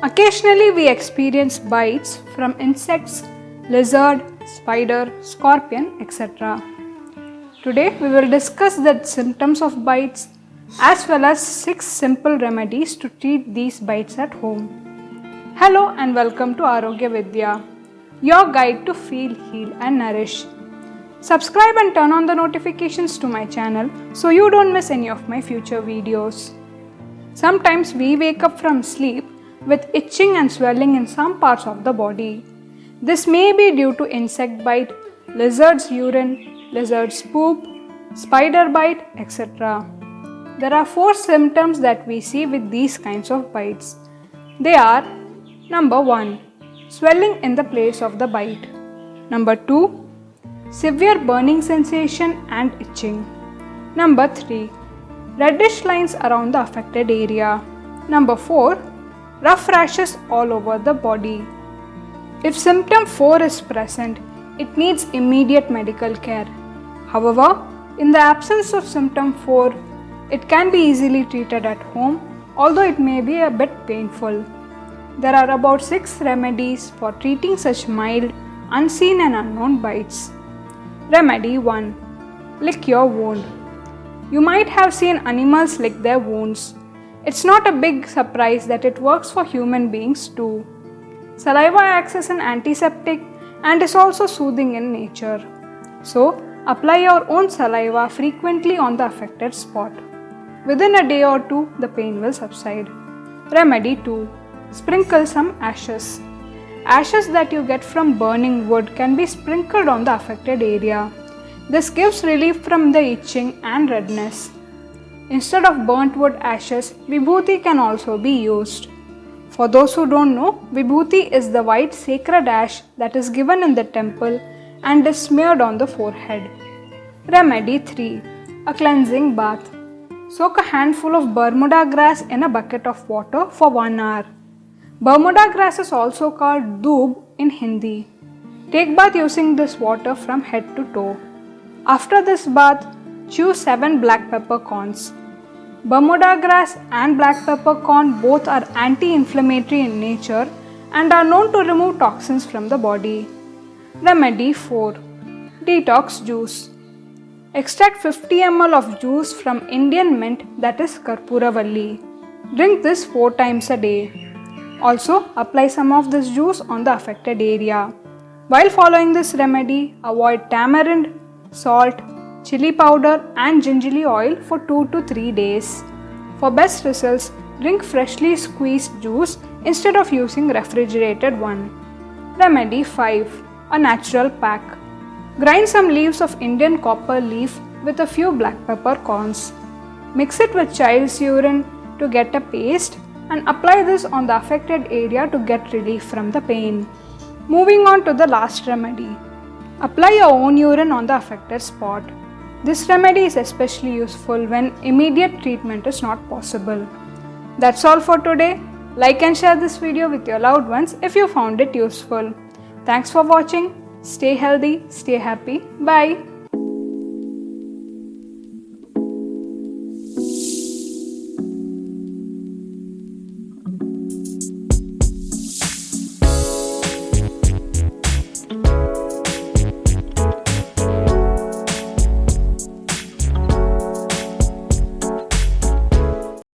Occasionally we experience bites from insects, lizard, spider, scorpion, etc. Today we will discuss the symptoms of bites as well as 6 simple remedies to treat these bites at home. Hello and welcome to Arogya Vidhya, your guide to feel, heal and nourish. Subscribe and turn on the notifications to my channel so you don't miss any of my future videos. Sometimes we wake up from sleep with itching and swelling in some parts of the body. This may be due to insect bite, lizard's urine, lizard's poop, spider bite, etc. There are 4 symptoms that we see with these kinds of bites. They are: number 1, swelling in the place of the bite. Number 2, severe burning sensation and itching. Number 3, reddish lines around the affected area. Number 4, rough rashes all over the body. If symptom 4 is present, it needs immediate medical care. However, in the absence of symptom 4, it can be easily treated at home, although it may be a bit painful. There are about 6 remedies for treating such mild, unseen and unknown bites. Remedy 1. Lick your wound. You might have seen animals lick their wounds. It's not a big surprise that it works for human beings too. Saliva acts as an antiseptic and is also soothing in nature. So, apply your own saliva frequently on the affected spot. Within a day or 2, the pain will subside. Remedy 2. Sprinkle some ashes. Ashes that you get from burning wood can be sprinkled on the affected area. This gives relief from the itching and redness. Instead of burnt wood ashes, vibhuti can also be used. For those who don't know, vibhuti is the white sacred ash that is given in the temple and is smeared on the forehead. Remedy 3. A cleansing bath. Soak a handful of Bermuda grass in a bucket of water for 1 hour. Bermuda grass is also called doob in Hindi. Take bath using this water from head to toe. After this bath, chew 7 black pepper corns. Bermuda grass and black pepper corn both are anti-inflammatory in nature and are known to remove toxins from the body. Remedy 4. Detox juice. Extract 50 ml of juice from Indian mint, that is Karpuravalli. Drink this 4 times a day. Also, apply some of this juice on the affected area. While following this remedy, avoid tamarind, salt, chili powder and gingerly oil for 2 to 3 days. For best results, drink freshly squeezed juice instead of using refrigerated one. Remedy 5. A natural pack. Grind some leaves of Indian copper leaf with a few black pepper corns. Mix it with child's urine to get a paste and apply this on the affected area to get relief from the pain. Moving on to the last remedy. Apply your own urine on the affected spot. This remedy is especially useful when immediate treatment is not possible. That's all for today. Like and share this video with your loved ones if you found it useful. Thanks for watching. Stay healthy, stay happy. Bye.